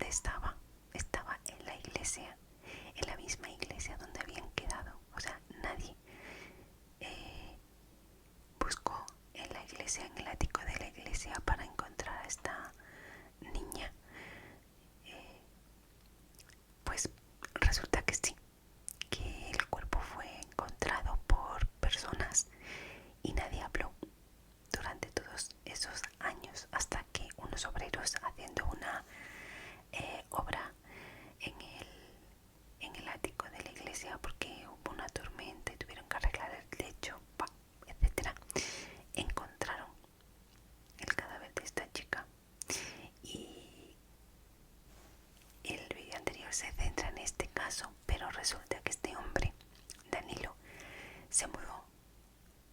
¿Dónde estaba? Estaba en la iglesia, en la misma iglesia donde habían quedado. O sea, nadie buscó en la iglesia, en el ático de la iglesia, para encontrar a esta niña. Pues resulta que sí, que el cuerpo fue encontrado por personas y nadie habló durante todos esos años, hasta que unos obreros haciendo una obra en el ático de la iglesia, porque hubo una tormenta y tuvieron que arreglar el techo, etcétera, encontraron el cadáver de esta chica. Y el vídeo anterior se centra en este caso, pero resulta que este hombre, Danilo, se mudó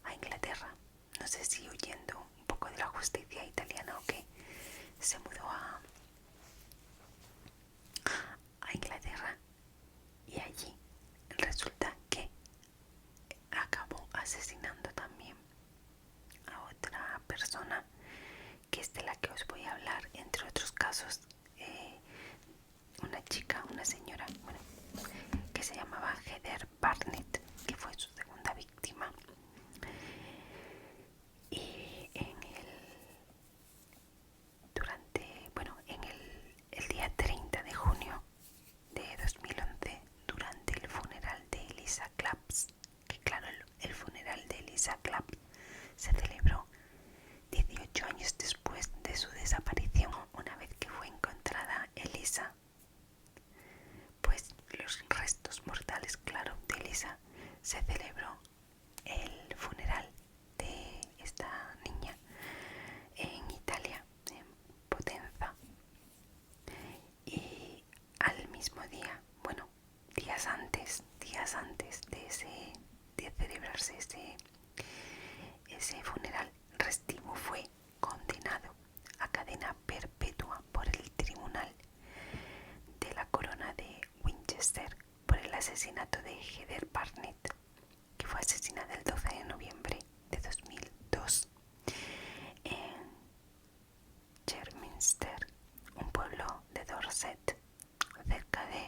a Inglaterra. No sé si huyendo un poco de la justicia italiana o qué, se mudó a Inglaterra, y allí resulta que acabó asesinando también a otra persona, que es de la que os voy a hablar, entre otros casos. Una chica, una señora, bueno, que se llamaba Heather Barnett, que fue su segunda víctima. Y el día 30 de junio de 2011, durante el funeral de Elisa Claps, que claro, el funeral de Elisa Claps se celebró 18 años después de su desaparición. Una vez que fue encontrada Elisa, pues los restos mortales, claro, de Elisa, se celebró el funeral de esta niña en Italia, en Potenza. Y al mismo día, bueno, días antes de celebrarse ese funeral, Restivo fue condenado a cadena perpetua por el Tribunal de la Corona de Winchester por el asesinato de Heather Barnett, que fue asesinada el 12 de noviembre de 2002 en Cherminster, un pueblo de Dorset, cerca de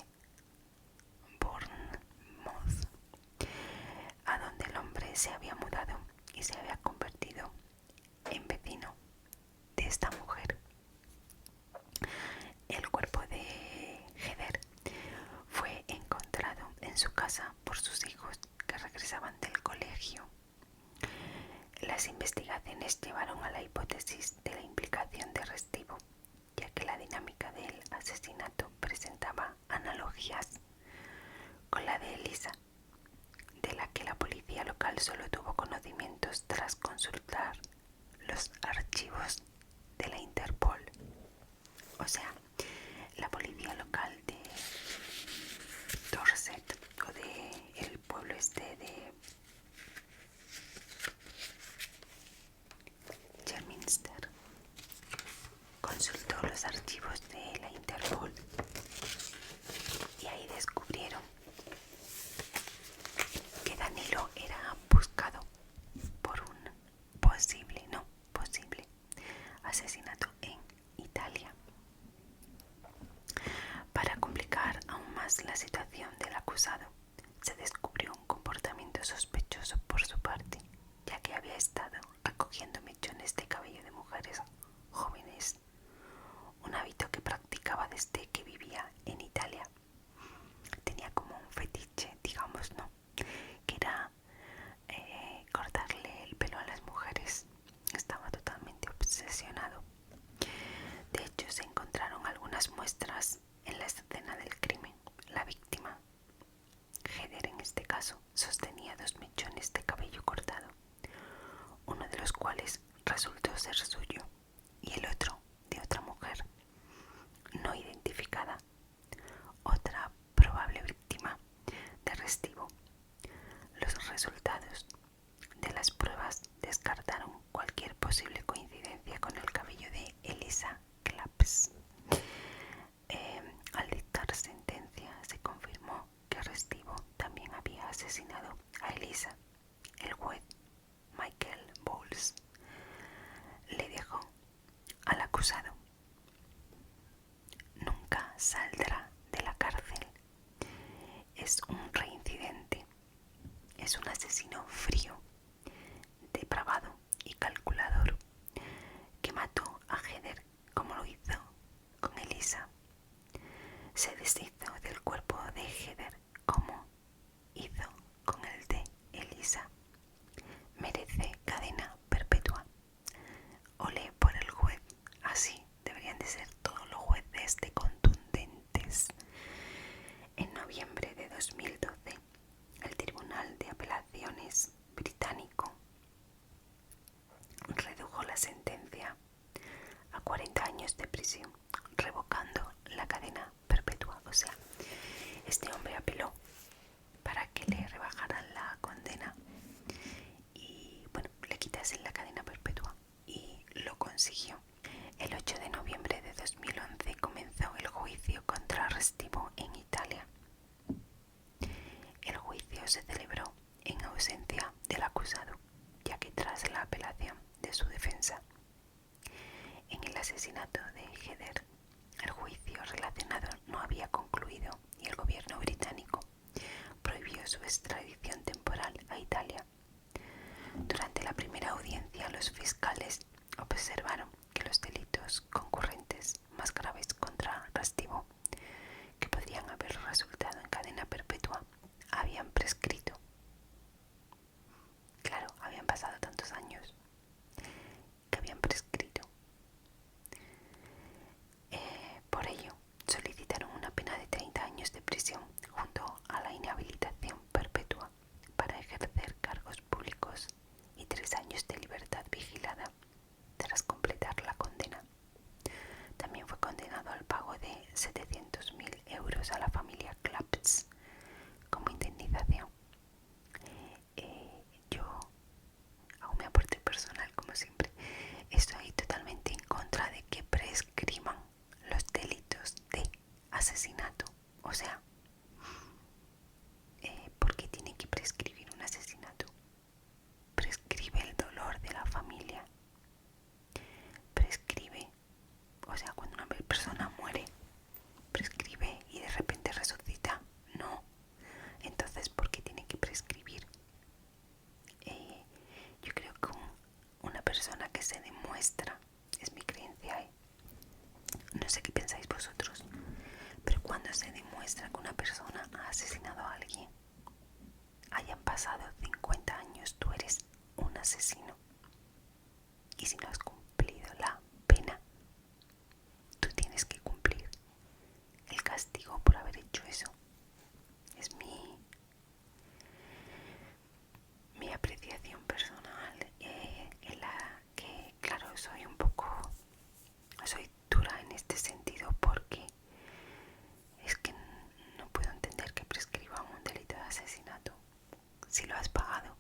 Bournemouth, a donde el hombre se había mudado y se había convertido en vecino de esta mujer. El cuerpo de Heather fue encontrado en su casa por sus hijos, que regresaban del colegio. Las investigaciones llevaron a la hipótesis de la implicación de Restivo, ya que la dinámica del asesinato presentaba analogías con la de Elisa, de la que la policía local solo tuvo conocimientos tras saldrá de la cárcel. Es un reincidente, es un asesino frío, depravado y calculador que mató a Heather como lo hizo con Elisa. Se deshizo del cuerpo de Heather como hizo con el de Elisa. Merece cadena perpetua. Olé por el juez. Así deberían de ser todos los jueces de contundentes. En noviembre de 2012, el Tribunal de Apelaciones británico redujo la sentencia a 40 años de prisión, revocando la cadena perpetua. O sea, este hombre apeló para que le rebajaran la condena y, bueno, le quitasen la cadena perpetua, y lo consiguió. El 8 de noviembre de 2011 comenzó el juicio contra Restivo en Italia. El juicio se celebró en ausencia del acusado, ya que tras la apelación de su defensa en el asesinato de Heather, el juicio relacionado no había concluido y el gobierno británico prohibió su extradición temporal a Italia. Durante la primera audiencia, los fiscales observaron que los delitos concurrentes más graves contra Restivo, que podrían haber resultado en cadena perpetua, habían prescrito. Claro, habían pasado tantos años que habían prescrito. Por ello, solicitaron una pena de 30 años de prisión junto a la inhabilitación perpetua para ejercer cargos públicos y 3 años de libertad vigilada tras completar la condena. También fue condenado al pago de 700.000 euros a la familia Claps como indemnización. Yo hago mi aporte personal, como siempre. Estoy totalmente en contra de que prescriban los delitos de asesinato. O sea, ¿por qué tiene que prescribir un asesinato? Prescribe el dolor de la familia. Prescribe, o sea, cuando una persona muere, prescribe y de repente resucita. No. Entonces, ¿por qué tiene que prescribir? Yo creo que una persona que se demuestra, es mi creencia, no sé qué pensáis vosotros, pero cuando se demuestra que una persona ha asesinado a alguien, hayan pasado 50 años, tú eres un asesino. Y si no has cumplido la pena, tú tienes que cumplir el castigo por haber hecho eso. Es mi apreciación personal, en la que, claro, soy dura en este sentido, porque es que no puedo entender que prescriban un delito de asesinato. Si lo has pagado,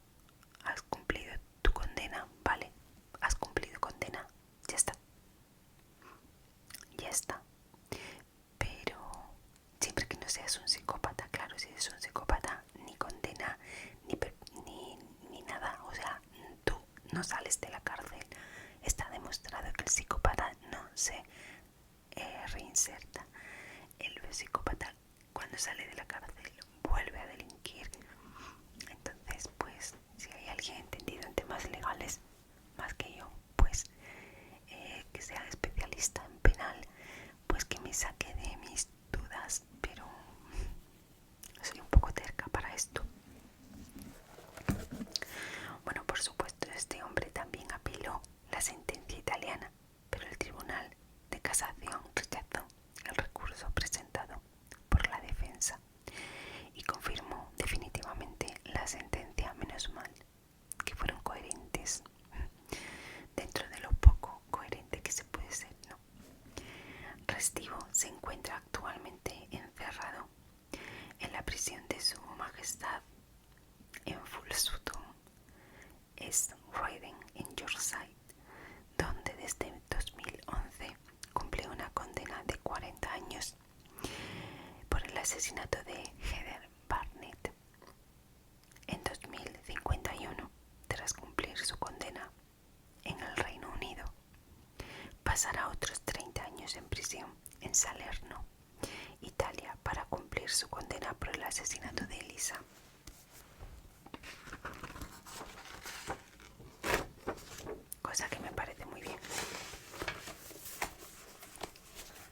has cumplido tu condena, vale, has cumplido condena, ya está, ya está. Pero siempre que no seas un psicópata, claro, si eres un psicópata, ni condena, ni nada, o sea, tú no sales de la cárcel. Está demostrado que el psicópata no se reinserta. El psicópata, cuando sale de la cárcel, vuelve a delinquir. Entonces, pues, si hay alguien entendido en temas legales más que yo, pues que sea especialista en penal, pues que me saque de mis dudas, pero soy un poco terca para esto. Bueno, por supuesto, este hombre también apeló la sentencia italiana, pero el Tribunal de Casación rechazó el recurso presentado por la defensa y confirmó definitivamente la sentencia. Menos mal que fueron coherentes, dentro de lo poco coherente que se puede ser, ¿no? Restivo se encuentra actualmente encerrado en la prisión de Su Majestad en Full Sutton, East Riding en Yorkshire, donde desde 2011 cumple una condena de 40 años por el asesinato de Heather Barnett. En 2051, tras cumplir su condena en el Reino Unido, pasará otros 30 años en prisión en Salerno,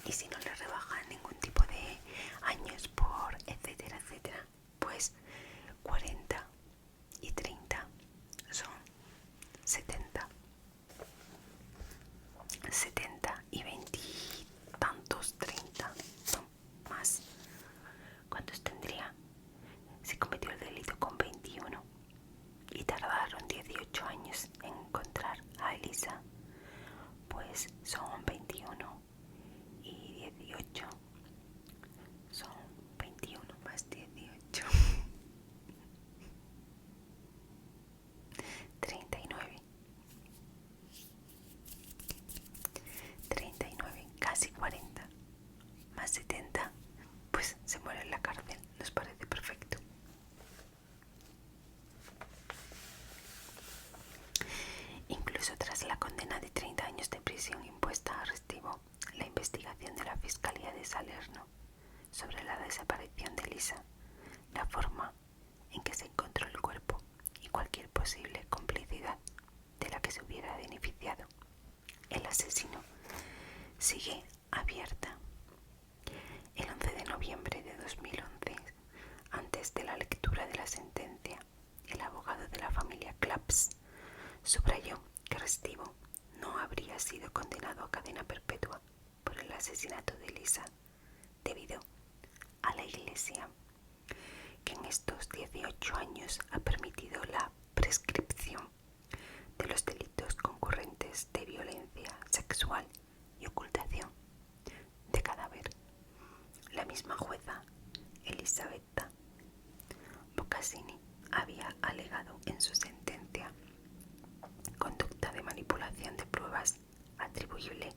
y si no le rebajan ningún tipo de años por etcétera, etcétera, pues 40 y 30 son 70. 70 y 20 y tantos, 30, no más. ¿Cuántos tendría? Si cometió el delito con 21 y tardaron 18 años en encontrar a Elisa, pues son 21 y 18, son 21 más 18, 39, 39, casi 40, más 70, pues se muere en la cárcel. ¿Nos parece perfecto? Incluso tras la condena de 30 años de prisión impuesta a Restivo, la investigación de la Fiscalía de Salerno sobre la desaparición de Elisa, la forma en que se encontró el cuerpo y cualquier posible complicidad de la que se hubiera beneficiado el asesino sigue abierta. El 11 de noviembre de 2011, antes de la lectura de la sentencia, el abogado de la familia Claps subrayó que Restivo no habría sido condenado a cadena perpetua por el asesinato de Elisa debido a la Iglesia, que en estos 18 años ha permitido la prescripción de los delitos concurrentes de violencia sexual y ocultación de cadáver. La misma jueza, Elisabetta Bocassini, había alegado en su sentencia conducta de manipulación de pruebas atribuible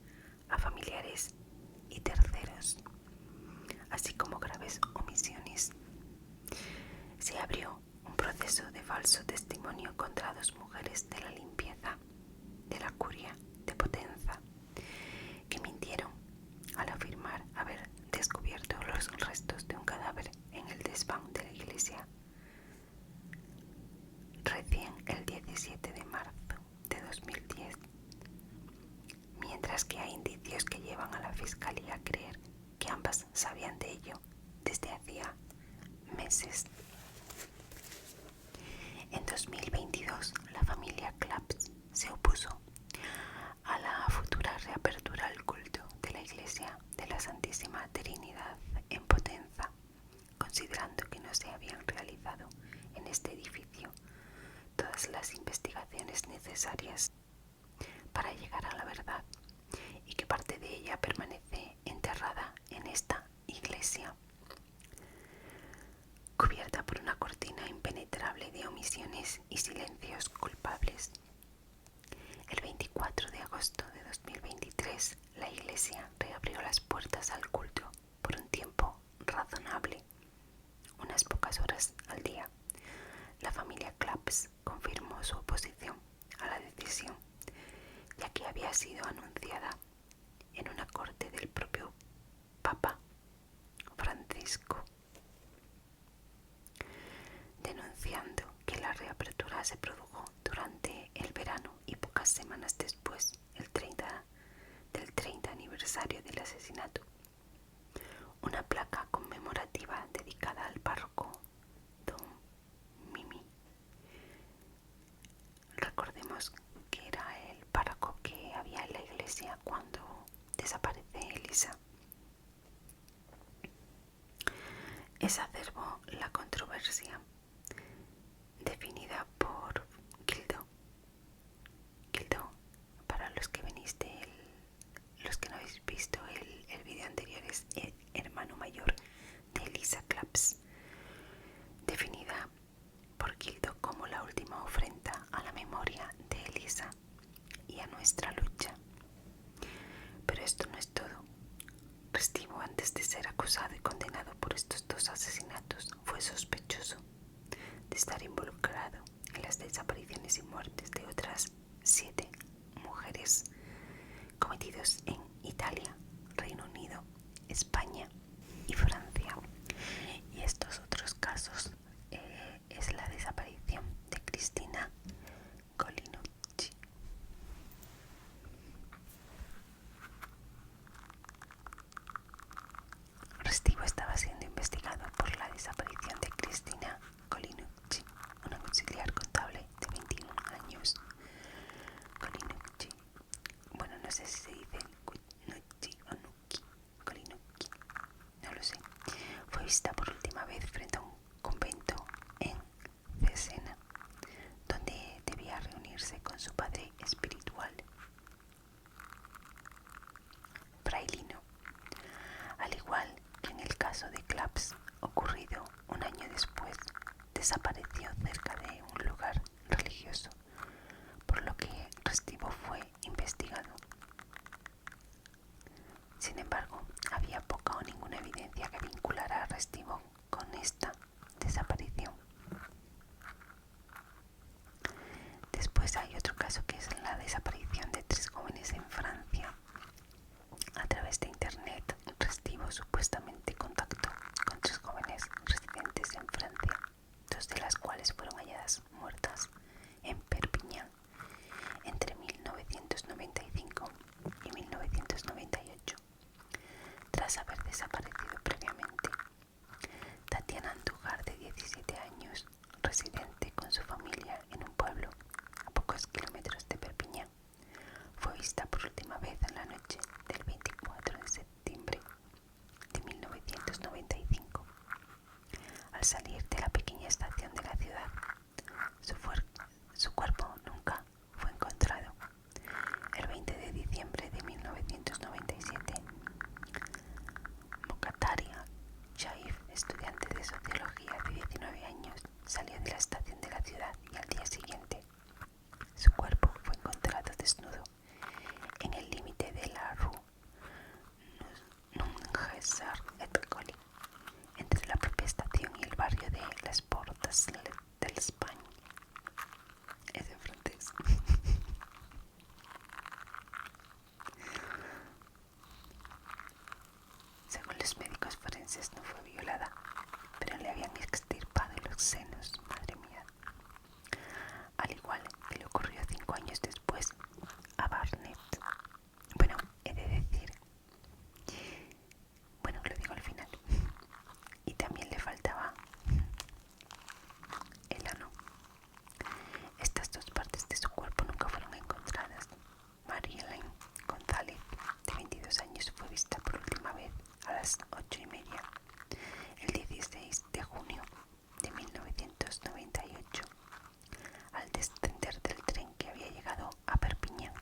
a familiares y terceros, así como graves omisiones. Se abrió un proceso de falso testimonio contra 2 mujeres de la limpieza de la curia de Potenza, que mintieron al afirmar haber descubierto los restos de un cadáver en el desván de la iglesia recién el 17 de marzo de 2010, mientras que hay indicios que llevan a la fiscalía a creer que ambas sabían de ello desde hacía meses. En 2022, la familia Claps se opuso a la futura reapertura al culto de la Iglesia de la Santísima Trinidad en Potenza, considerando que no se habían realizado en este edificio todas las investigaciones necesarias para llegar a la verdad y que parte de ella permanece enterrada en esta iglesia, cubierta por una cortina impenetrable de omisiones y silencios culpables. El 24 de agosto de 2023, la iglesia reabrió las puertas al culto por un tiempo razonable, unas pocas horas al día. La familia Claps confirmó su oposición a la decisión, ya que había sido anunciada en una corte del propio Papa Francisco, denunciando que la reapertura se produjo durante el verano y pocas semanas después del 30 aniversario del asesinato. Una placa conmemorativa dedicada al párroco Don Mimi. Recordemos que era el párroco que había en la iglesia cuando desaparece Elisa. Exacerbó la controversia definida por Gildo, para los que los que no habéis visto el vídeo anterior, es el hermano mayor de Elisa Claps, definida por Gildo como la última ofrenda a la memoria de Elisa y a nuestra lucha. Pero esto no es todo. Restivo, antes de ser acusado y condenado por estos 2 asesinatos, fue sospechoso de estar involucrado en las desapariciones y muertes de otras 7 mujeres cometidos en Italia, Reino Unido, España y Francia. Y estos otros casos es la desaparición de Cristina Colinucci. vista por última vez frente a un convento en Cesena, donde debía reunirse con su padre espiritual, Frailino. Al igual que en el caso de Claps, ocurrido un año después, desapareció cerca de un lugar religioso, por lo que Restivo fue investigado. Sin embargo, había poca o ninguna evidencia que vinculara a Restivo con esta desaparición. Después hay otro caso que es la desaparición de 3 jóvenes en Francia. A través de internet, Restivo supuestamente contactó con 3 jóvenes residentes en Francia, 2 de las cuales fueron halladas muertas en Perpiñán entre 1995 y 1998, tras haber desaparecido previamente. Tatiana Andújar, de 17 años, residente con su familia en un pueblo a pocos kilómetros de Perpiñán, fue vista por última vez en la noche del 24 de septiembre de 1995. Al salir de la pequeña estación de la ciudad, su cuerpo nunca fue encontrado. El 20 de diciembre de 1997, Mokataria Shaif, estudiante de sociología de 19 años, salió de la estación de la ciudad y al día siguiente su cuerpo fue encontrado desnudo en el límite de la Rue Nungesser et Colli, entre la propia estación y el barrio de Les Portes d'Espagne. Es en francés. Según los médicos forenses, no fue violada, pero le habían extirpado los senos. Madre mía. Al igual que le ocurrió 5 años después a Barnett. Bueno, he de decir, lo digo al final. Y también le faltaba el ano. Estas 2 partes de su cuerpo nunca fueron encontradas. Marilyn González, de 22 años, fue vista por última vez a las 8:30 el 16 de junio de 1998, al descender del tren que había llegado a Perpiñán.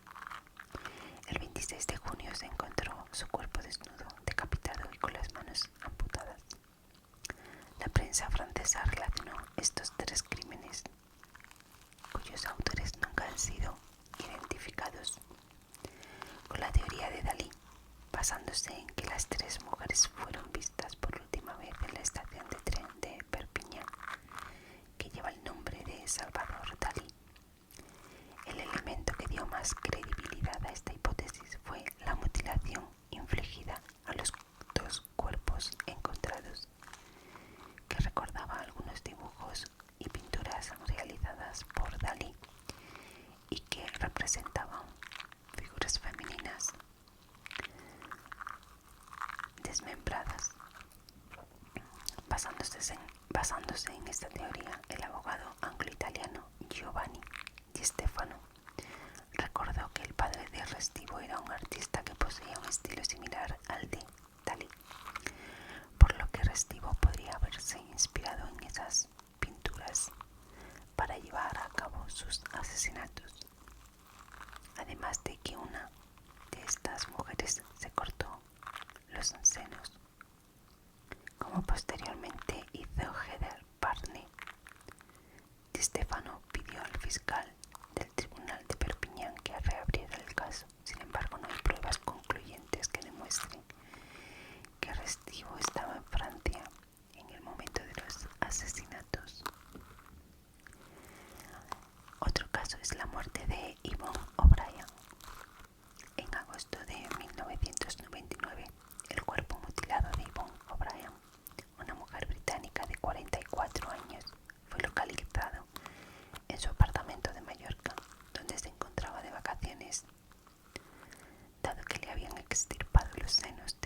El 26 de junio se encontró su cuerpo desnudo, decapitado y con las manos amputadas. La prensa francesa relacionó estos 3 crímenes, cuyos autores nunca han sido identificados, con la teoría de Dalí, basándose en que las 3 mujeres fueron vistas por última vez en la estación de tren de Perpiñán, que lleva el nombre de Salvador Dalí. El elemento que dio más credibilidad a esta hipótesis fue la mutilación infligida a los 2 cuerpos encontrados, que recordaba algunos dibujos y pinturas realizadas por Dalí y que representaban figuras femeninas desmembradas. Basándose en esta teoría, el abogado anglo-italiano Giovanni Di Stefano recordó que el padre de Restivo era un artista que poseía un estilo similar al de Dalí, por lo que Restivo podría haberse inspirado en esas pinturas para llevar a cabo sus asesinatos. Además de que una de estas mujeres se cortó los senos, como posteriormente hizo Heather Barney. Di Stefano pidió al fiscal del tribunal de Perpiñán que reabriera el caso. Sin embargo, no hay pruebas concluyentes que demuestren que Restivo estaba en Francia en el momento de los asesinatos. Otro caso es la muerte de Yvonne O'Brien. En agosto de 1999, el cuerpo mutilado de Yvonne O'Brien, una mujer británica de 44 años, fue localizado en su apartamento de Mallorca, donde se encontraba de vacaciones. Dado que le habían extirpado los senos,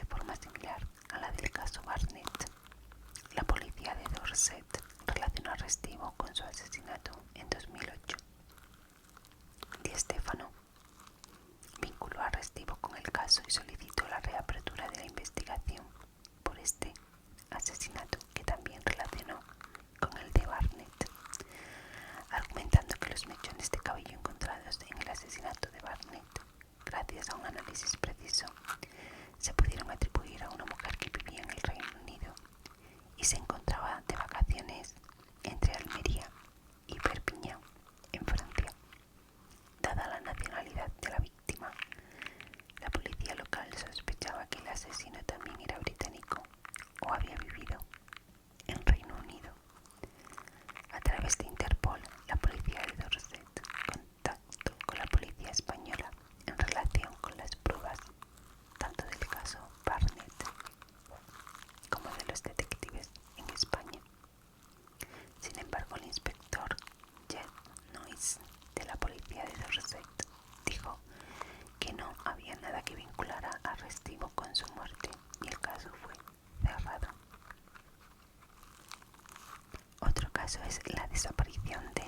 caso es la desaparición de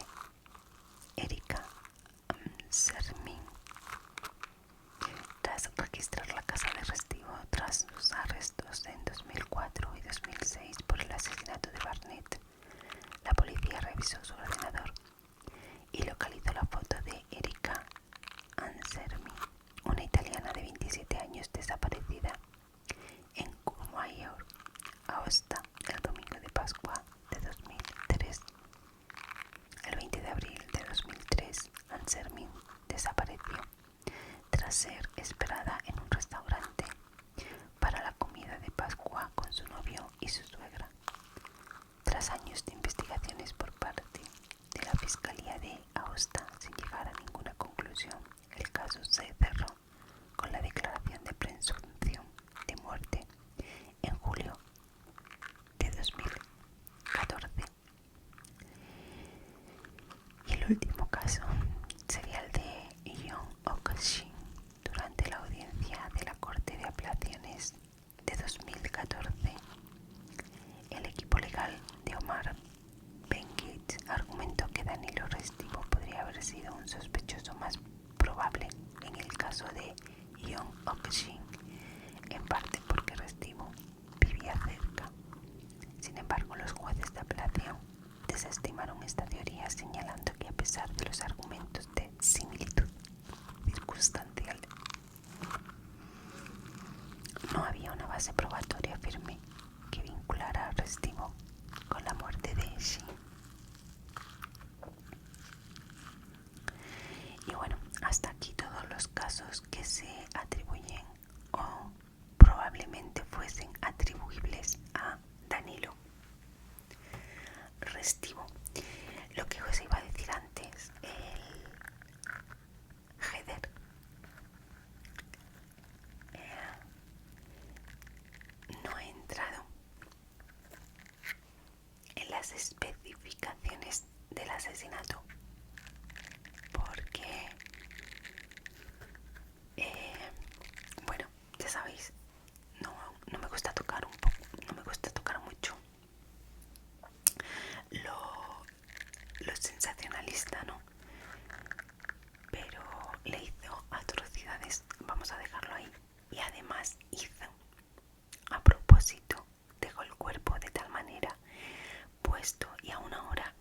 Erika Sermin. Tras registrar la casa de Restivo tras sus arrestos en 2004 y 2006 por el asesinato de Barnett, la policía revisó su ordenador y localizó la foto de Erika Ansermi, una italiana de 27 años desaparecida en Courmayeur, Aosta, el domingo de Pascua de 2003. El 20 de abril de 2003, Ansermi desapareció tras ser esperada en un restaurante para la comida de Pascua con su novio y su suegra. Tras años de investigaciones por parte de la Fiscalía de Aosta sin llegar a ninguna conclusión, el caso se cerró con la declaración de presunción de muerte en julio de 2014. Y el último caso sería el de Yoon Ok-shin. Durante la audiencia de la Corte de Apelaciones de 2014, el equipo legal de Omar Ben-Gvir argumentó que Danilo Restivo podría haber sido un sospechoso más probable en el caso de Yoon Ok-shin, en parte porque Restivo vivía cerca. Sin embargo, los jueces de apelación desestimaron esta teoría, señalando que a pesar de los argumentos de similitud circunstancial, no había una base probatoria firme que vinculara a Restivo con la muerte de Shin. Y bueno, hasta aquí todos los casos que se atribuyen o probablemente fuesen atribuibles a Danilo Restivo. Lo que os iba a decir antes, el header no he entrado en las especificaciones del asesinato porque bueno, ya sabéis, no me gusta tocar no me gusta tocar mucho lo sensacionalista, ¿no? Pero le hizo atrocidades, vamos a dejarlo ahí. Y además hizo, a propósito, dejó el cuerpo de tal manera puesto y a una hora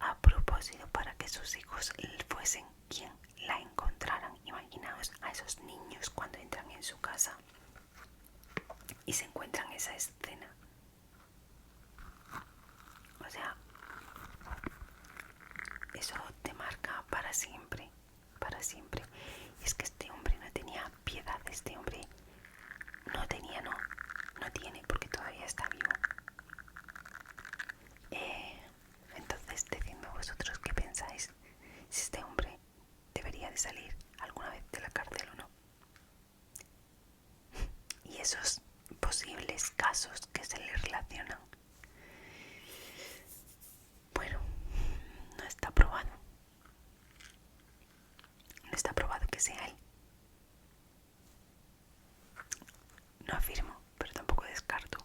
a propósito para que sus hijos fuesen quien la encontraran. Imaginaos a esos niños cuando entran en su casa y se encuentran esa escena. O sea, eso te marca para siempre, para siempre. Y es que este hombre no tenía piedad, este hombre no tiene, porque todavía está vivo. Entonces, decidme vosotros qué pensáis, si este hombre debería de salir alguna vez de la cárcel o no. Y esos posibles casos que se le relacionan, bueno, no está probado. No está probado que sea él. No afirmo, pero tampoco descarto.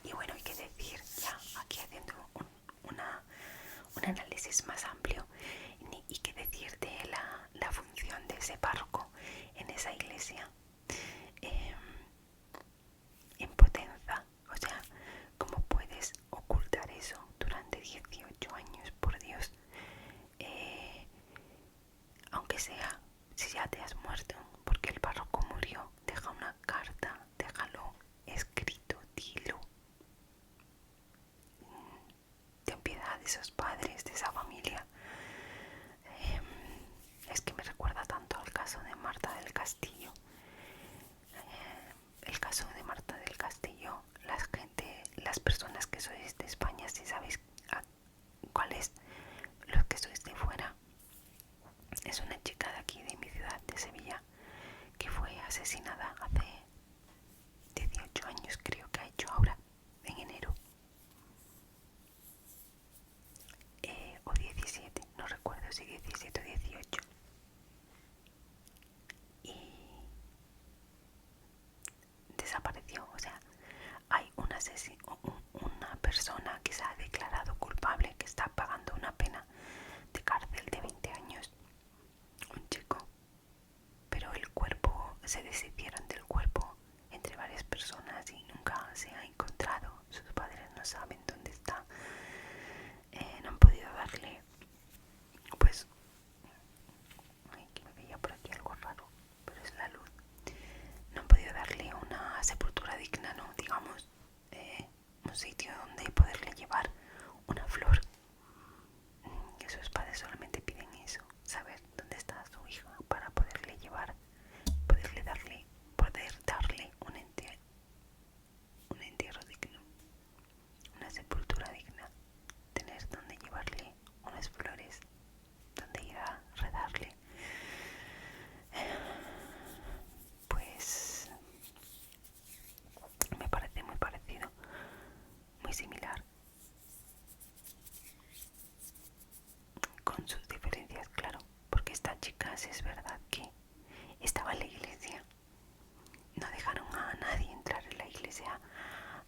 Y bueno, hay que decir, ya aquí haciendo un análisis más amplio, y que decir de la función de ese párroco en esa iglesia en Potenza. O sea, ¿cómo puedes ocultar eso durante 18 años? Por Dios. Aunque sea, si ya te has muerto, porque el párroco murió, deja una carta, déjalo escrito, dilo. Ten piedad de esos padres, de esa familia. Es que me recuerda tanto al caso de Marta del Castillo. El caso de Marta del Castillo, las personas que sois de España, si sabéis cuál es, los que sois de fuera, es una chica de aquí, de mi ciudad, de Sevilla, que fue asesinada hace 18 años, creo que ha hecho ahora, en enero, o se deshicieron del cuerpo entre varias personas y nunca se ha encontrado. Sus padres no saben dónde está. No han podido darle, pues, ay, que me veía por aquí algo raro, pero es la luz. No han podido darle una sepultura digna, ¿no? Digamos, un sitio donde poderle llevar una flor. Que sus padres solamente piden eso, saber dónde está su hija para poderle llevar, poder darle un entierro digno, una sepultura digna, tener donde llevarle unas flores, donde ir a redarle. Pues me parece muy parecido, muy similar, con sus diferencias, claro, porque esta chica, si es verdad que estaba en la iglesia, no dejaron a nadie entrar en la iglesia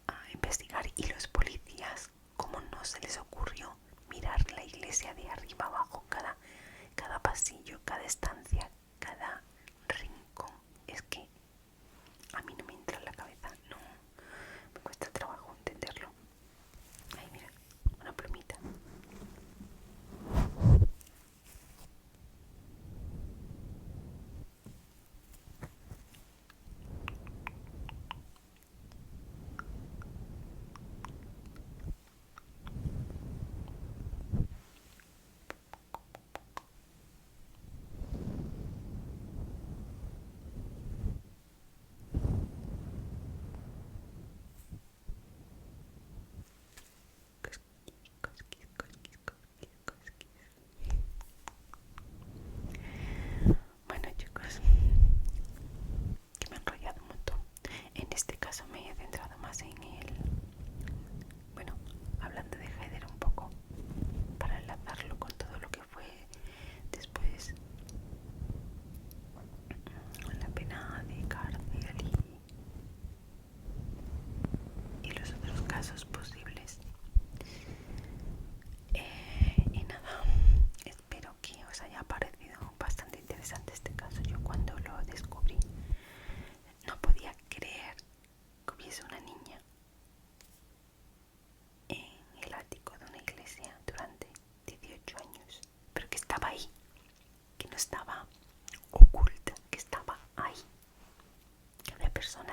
a investigar, y los policías, como no se les ocurrió mirar la iglesia de arriba abajo, cada pasillo, cada estancia, cada rincón. Es que a mí no me entra en la cabeza, no, me cuesta trabajo entenderlo. Ay, mira, una plumita. Cosquis, cosquis, cosquis, cosquis. Bueno, chicos, que me he enrollado un montón. En este caso me he centrado más en bueno, hablando de Heather un poco, para enlazarlo con todo lo que fue después, la pena de cárcel y los otros casos posibles. Y nada, espero que os haya parecido bastante interesante este caso. Yo cuando lo descubrí no podía creer que hubiese una niña en el ático de una iglesia durante 18 años, pero que estaba ahí, que no estaba oculta, que estaba ahí, que había personas